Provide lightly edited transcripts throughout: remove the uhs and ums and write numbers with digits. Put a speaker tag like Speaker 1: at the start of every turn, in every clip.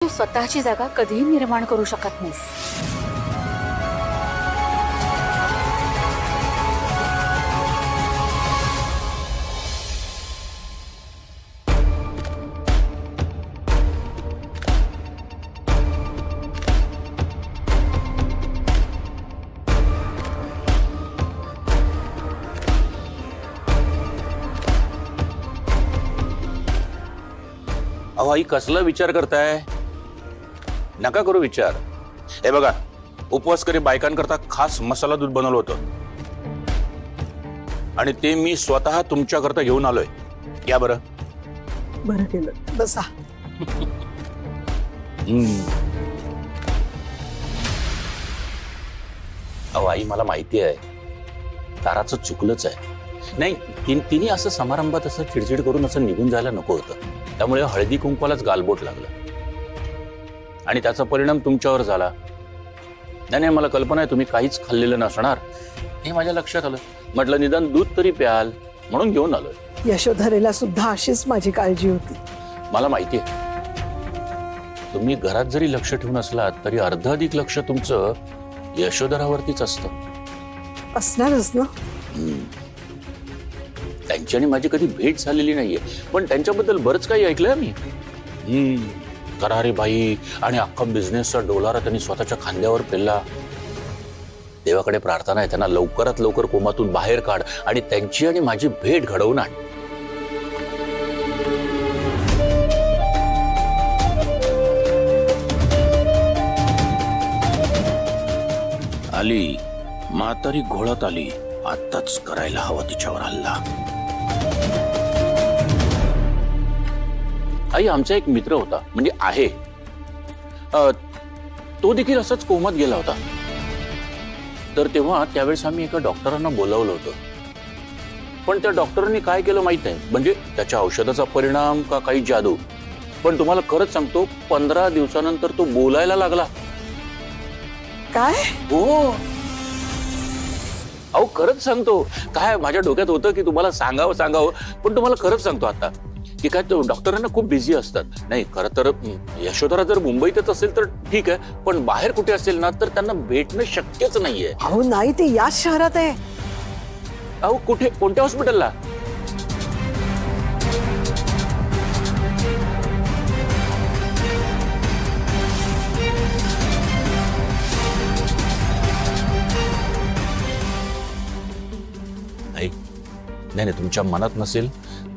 Speaker 1: स्वतःची जागा कधीही निर्माण करू शकत नाहीस।
Speaker 2: अहो आई कसला विचार करताय? नका करू विचार। हे बघा, उपवास करी बायकांकरता खास मसाला दूध बनवलं होतं आणि ते मी स्वतः तुमच्याकरता घेऊन आलोय। या बरं।
Speaker 3: बरं केलं, बसा।
Speaker 2: अहो आई मला माहिती आहे ताराचं चुकलंच आहे। नाही तिने असं समारंभात असं चिडचिड करून असं निघून जायला नको होतं, त्यामुळे हळदी कुंकवालाच गालबोट लागलं आणि त्याचा परिणाम तुमच्यावर झाला। नाही मला कल्पना आहे तुम्ही काहीच खाल्लेलं नसणार हे माझ्या लक्षात आलं। म्हटलं निदान दूध तरी प्याल म्हणून घेऊन आलोय।
Speaker 3: यशोधरेला सुद्धा अशीच माझी काळजी होती।
Speaker 2: मला माहिती आहे तुम्ही घरात जरी लक्ष ठेवून असलात तरी अर्धाधिक लक्ष तुमचं यशोधरावरतीच असतं।
Speaker 3: असणारच ना।
Speaker 2: त्यांची आणि माझी कधी भेट झालेली नाहीये, पण त्यांच्याबद्दल बरंच काही ऐकलंय मी। करारी बाई आणि अख्खा बिझनेसचा डोलारा त्यांनी स्वतःच्या खांद्यावर पेलला। देवाकडे प्रार्थना आहे त्यांना लवकरात लवकर कोमातून बाहेर काढ आणि त्यांची आणि माझी भेट घडवून आण। आली म्हातारी घोळत आली, आताच करायला हवा तिच्यावर हल्ला। आई आमचा एक मित्र होता, म्हणजे आहे, तो देखील असंच कोमात गेला होता। तर तेव्हा त्यावेळेस आम्ही एका डॉक्टरांना बोलावलं होतं, पण त्या डॉक्टरांनी काय केलं माहित आहे, म्हणजे त्याच्या औषधाचा परिणाम का काही जादू, पण तुम्हाला खरंच सांगतो 15 दिवसानंतर तो बोलायला लागला।
Speaker 3: काय?
Speaker 2: हो अहो खरंच सांगतो, काय माझ्या डोक्यात होतं की तुम्हाला सांगावं, पण तुम्हाला खरंच सांगतो आता की काय डॉक्टरांना खूप बिझी असतात। नाही खरं तर यशोधरा जर मुंबईतच असेल तर ठीक आहे, पण बाहेर कुठे असेल ना तर त्यांना भेटणं शक्यच नाहीये।
Speaker 3: अहो नाही, ते याच शहरात आहे।
Speaker 2: अहो कुठे, कोणत्या हॉस्पिटलला? नाही तुमच्या मनात नसेल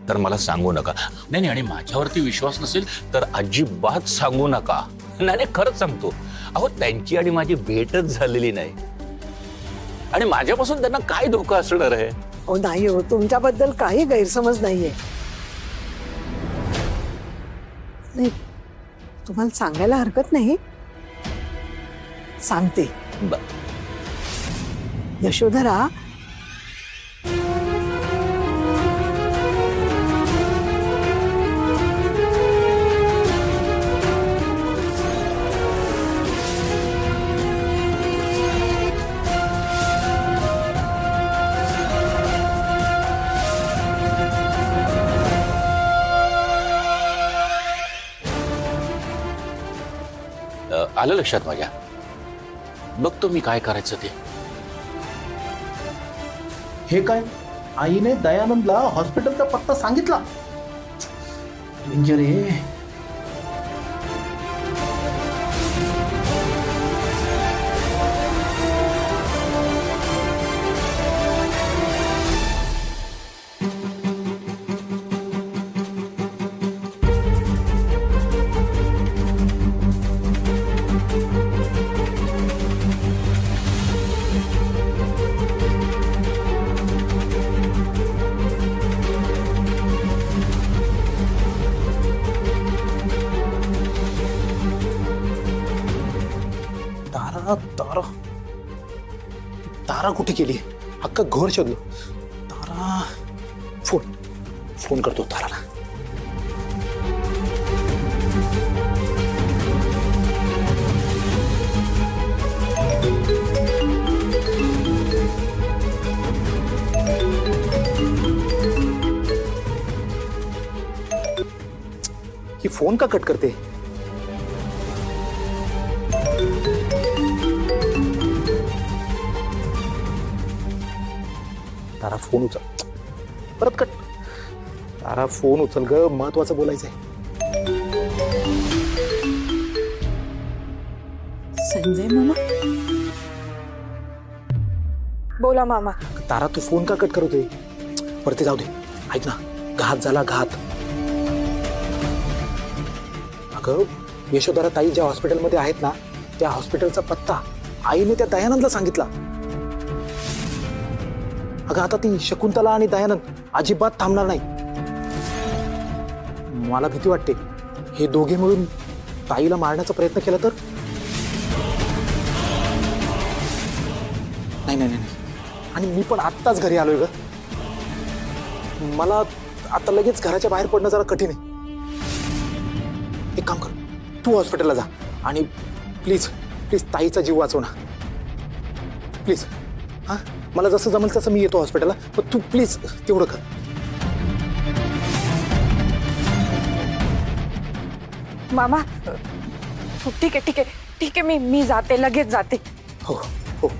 Speaker 2: तर मला सांगू नका। नाही आणि माझ्यावरती विश्वास नसेल तर अजिबात सांगू नका। नाही खरंच सांगतो, अहो त्यांची आणि माझी भेटच झालेली नाही आणि माझ्यापासून त्यांना काय धोका असणार आहे?
Speaker 3: हो नाही हो, तुमच्याबद्दल काही गैरसमज नाहीये। नाही तुम्हाला सांगायला हरकत नाही, सांगते। यशोधरा
Speaker 2: आलं लक्षात माझ्या, बघतो मी काय करायचं ते।
Speaker 4: हे काय, आईने दयानंदला हॉस्पिटलचा पत्ता सांगितला? डेंजर आहे। तारा तारा कुठे गेली? अख्खा घर शोधलो। तारा, फोन करतो ताराला। ही फोन का कट करते? फोन उचल. परत कट. तारा फोन उचल ग, महत्वाचं बोलायचंय.
Speaker 3: संजय मामा.
Speaker 5: बोला मामा.
Speaker 4: तारा तू फोन का कट करतोय? वरती जाऊ दे. ऐक ना, घात झाला घात. अगं यशोधरा ताई ज्या हॉस्पिटलमध्ये आहेत ना, त्या हॉस्पिटलचा पत्ता आईने त्या दयानंदला सांगितला. अगं आता ती शकुंतला आणि दयानंद अजिबात थांबणार नाही. मला भीती वाटते, हे दोघे मिळून ताईला मारण्याचा प्रयत्न केला तर. नाही नाही नाही, आणि मी पण आत्ताच घरी आलोय ग. मला आता लगेच घराच्या बाहेर पडणं जरा कठीण आहे. एक काम कर, तू हॉस्पिटलला जा आणि प्लीज प्लीज ताईचा जीव वाचव ना प्लीज. हा, मला जसं जमेल तसं मी येतो हॉस्पिटलला, पण तू प्लीज तेवढं कर.
Speaker 5: मामा ठीक आहे ठीक आहे ठीक आहे, मी जाते, लगेच जाते.
Speaker 4: हो हो.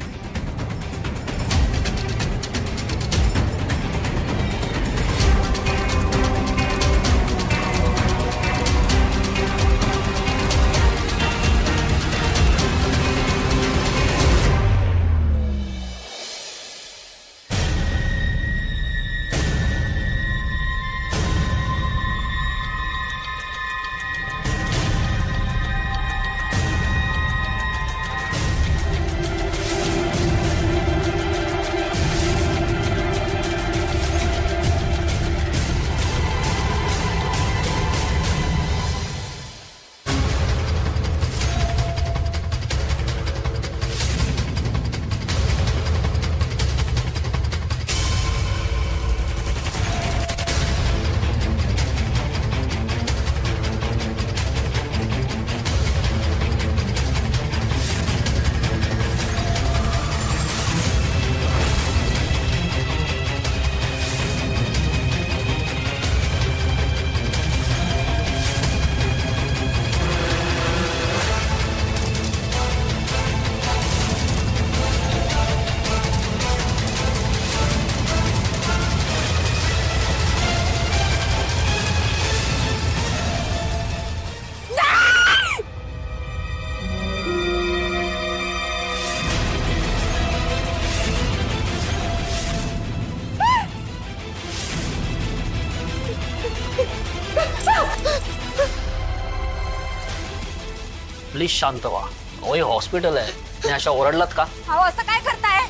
Speaker 6: प्लीज शांत व्हा. अहो हे हॉस्पिटल आहे आणि अशा ओरडलात का?
Speaker 1: अहो असं काय करताय?